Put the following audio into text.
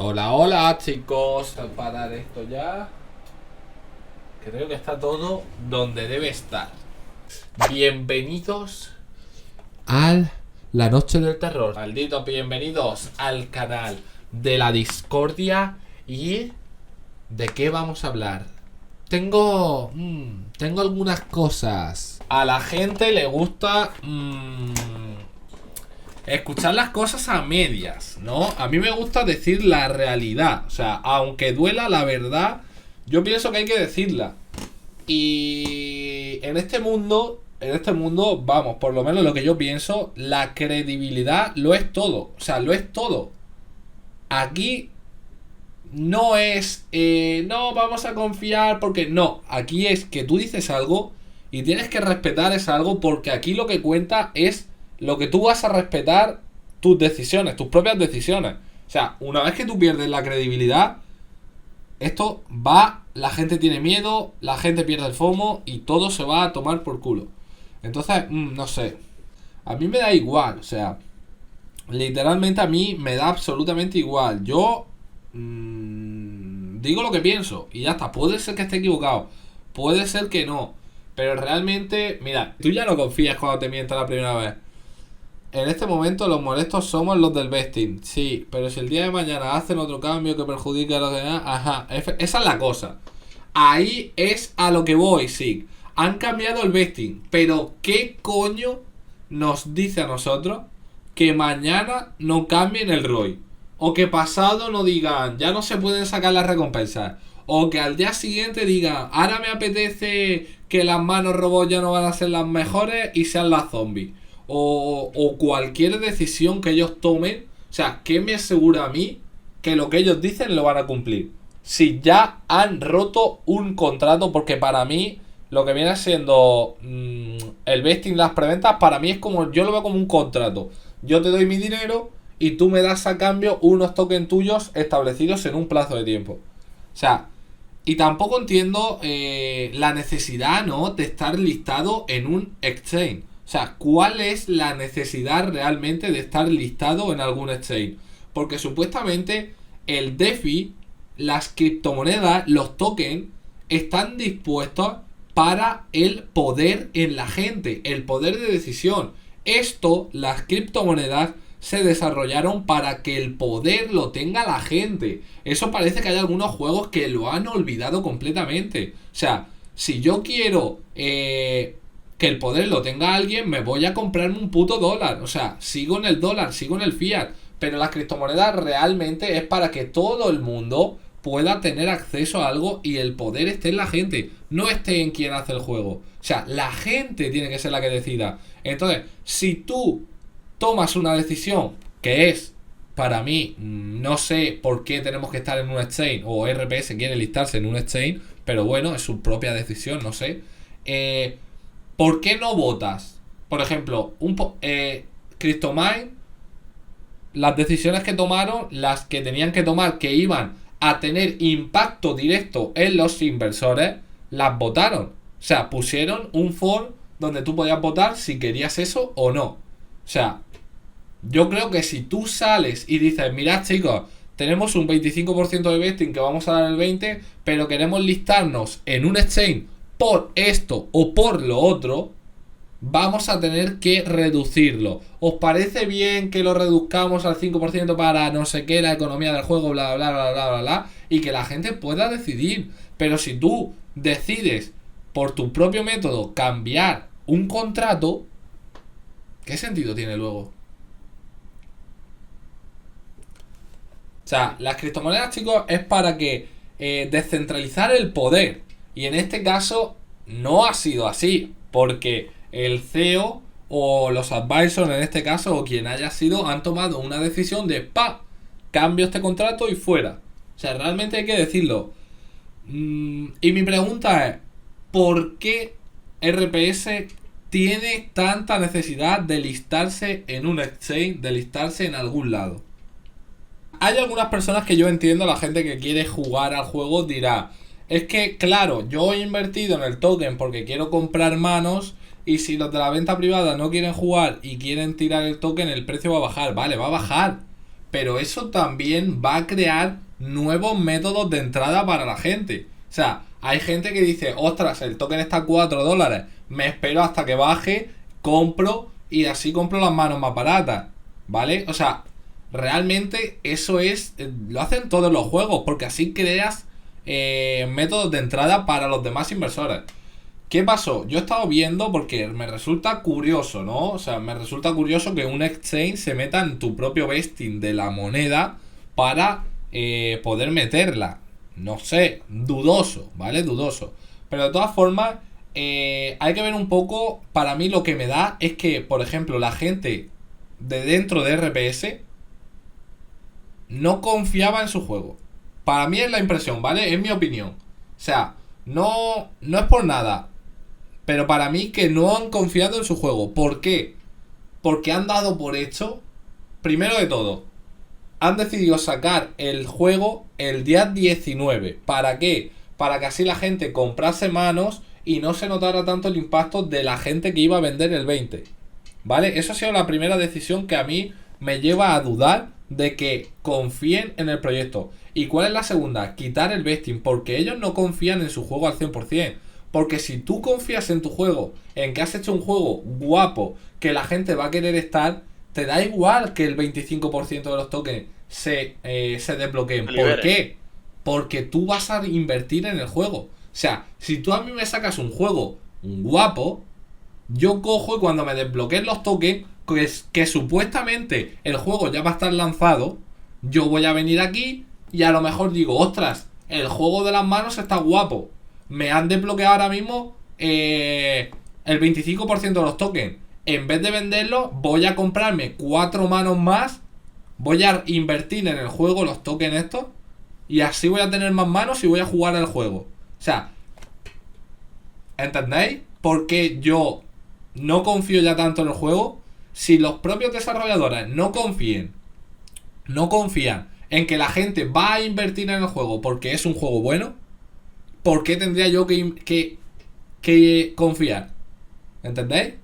Hola, hola chicos, al parar esto ya, creo que está todo donde debe estar. Bienvenidos a la noche del terror. Malditos, bienvenidos al canal de la discordia. ¿Y de qué vamos a hablar? Tengo algunas cosas. A la gente le gusta escuchar las cosas a medias, ¿no? A mí me gusta decir la realidad. O sea, aunque duela la verdad, yo pienso que hay que decirla. Y en este mundo, vamos, por lo menos lo que yo pienso, la credibilidad lo es todo. O sea, lo es todo. Aquí no es, no, vamos a confiar porque no. Aquí es que tú dices algo y tienes que respetar ese algo porque aquí lo que cuenta es lo que tú vas a respetar tus decisiones, tus propias decisiones. O sea, una vez que tú pierdes la credibilidad, esto va, la gente tiene miedo, la gente pierde el FOMO y todo se va a tomar por culo. Entonces, no sé. A mí me da igual, o sea, literalmente a mí me da absolutamente igual. Yo digo lo que pienso y ya está. Puede ser que esté equivocado, puede ser que no, pero realmente, mira, tú ya no confías cuando te mientas la primera vez. En este momento los molestos somos los del vesting, sí, pero si el día de mañana hacen otro cambio que perjudique a los demás, ajá, esa es la cosa. Ahí es a lo que voy, sí. Han cambiado el vesting, pero ¿qué coño nos dice a nosotros que mañana no cambien el ROI? O que pasado no digan, ya no se pueden sacar las recompensas. O que al día siguiente digan, ahora me apetece que las manos robots ya no van a ser las mejores y sean las zombies. O cualquier decisión que ellos tomen. O sea, ¿qué me asegura a mí que lo que ellos dicen lo van a cumplir? Si ya han roto un contrato, porque para mí lo que viene siendo el vesting, las preventas, para mí es como, yo lo veo como un contrato. Yo te doy mi dinero y tú me das a cambio unos tokens tuyos establecidos en un plazo de tiempo. O sea, y tampoco entiendo la necesidad, ¿no?, de estar listado en un exchange. O sea, ¿cuál es la necesidad realmente de estar listado en algún exchange? Porque supuestamente el DeFi, las criptomonedas, los tokens, están dispuestos para el poder en la gente, el poder de decisión. Esto, las criptomonedas, se desarrollaron para que el poder lo tenga la gente. Eso parece que hay algunos juegos que lo han olvidado completamente. O sea, si yo quiero que el poder lo tenga alguien, me voy a comprarme un puto dólar. O sea, sigo en el dólar, sigo en el fiat. Pero las criptomonedas realmente es para que todo el mundo pueda tener acceso a algo y el poder esté en la gente, no esté en quien hace el juego. O sea, la gente tiene que ser la que decida. Entonces, si tú tomas una decisión que es, para mí, no sé por qué tenemos que estar en un exchange, o RPS quiere listarse en un exchange, pero bueno, es su propia decisión, no sé. ¿Por qué no votas? Por ejemplo, CryptoMine, las decisiones que tomaron, las que tenían que tomar, que iban a tener impacto directo en los inversores, las votaron. O sea, pusieron un form donde tú podías votar si querías eso o no. O sea, yo creo que si tú sales y dices, mirad chicos, tenemos un 25% de vesting que vamos a dar el 20%, pero queremos listarnos en un exchange por esto o por lo otro, vamos a tener que reducirlo. ¿Os parece bien que lo reduzcamos al 5% para no sé qué, la economía del juego, bla, bla, bla, bla, bla, bla? Y que la gente pueda decidir. Pero si tú decides por tu propio método cambiar un contrato, ¿qué sentido tiene luego? O sea, las criptomonedas, chicos, es para que descentralizar el poder. Y en este caso no ha sido así. Porque el CEO o los advisors, en este caso, o quien haya sido, han tomado una decisión de ¡pa! Cambio este contrato y fuera. O sea, realmente hay que decirlo. Y mi pregunta es, ¿por qué RPS tiene tanta necesidad de listarse en un exchange, de listarse en algún lado? Hay algunas personas que yo entiendo, la gente que quiere jugar al juego dirá, es que claro, yo he invertido en el token porque quiero comprar manos y si los de la venta privada no quieren jugar y quieren tirar el token, el precio va a bajar. Vale, va a bajar, pero eso también va a crear nuevos métodos de entrada para la gente. O sea, hay gente que dice, ostras, el token está a 4 dólares, me espero hasta que baje, compro y así compro las manos más baratas, ¿vale? O sea, realmente eso es, lo hacen todos los juegos, porque así creas métodos de entrada para los demás inversores. ¿Qué pasó? Yo he estado viendo porque me resulta curioso, ¿no? O sea, me resulta curioso que un exchange se meta en tu propio vesting de la moneda para poder meterla. No sé, dudoso, ¿vale? Dudoso. Pero de todas formas, hay que ver un poco, para mí lo que me da es que, por ejemplo, la gente de dentro de RPS no confiaba en su juego. Para mí es la impresión, ¿vale? Es mi opinión. O sea, no es por nada. Pero para mí que no han confiado en su juego. ¿Por qué? Porque han dado por hecho, primero de todo, han decidido sacar el juego el día 19. ¿Para qué? Para que así la gente comprase manos y no se notara tanto el impacto de la gente que iba a vender el 20. ¿Vale? Esa ha sido la primera decisión que a mí me lleva a dudar de que confíen en el proyecto. ¿Y cuál es la segunda? Quitar el vesting, porque ellos no confían en su juego al 100%. Porque si tú confías en tu juego, en que has hecho un juego guapo, que la gente va a querer estar, te da igual que el 25% de los tokens se desbloqueen. ¿Por qué? Porque tú vas a invertir en el juego. O sea, si tú a mí me sacas un juego guapo, yo cojo y cuando me desbloqueen los tokens, que supuestamente el juego ya va a estar lanzado, yo voy a venir aquí y a lo mejor digo, ostras, el juego de las manos está guapo. Me han desbloqueado ahora mismo el 25% de los tokens. En vez de venderlo, voy a comprarme 4 manos más. Voy a invertir en el juego los tokens estos. Y así voy a tener más manos y voy a jugar el juego. O sea, ¿entendéis? Porque yo no confío ya tanto en el juego. Si los propios desarrolladores no confían en que la gente va a invertir en el juego porque es un juego bueno, ¿por qué tendría yo que confiar? ¿Entendéis?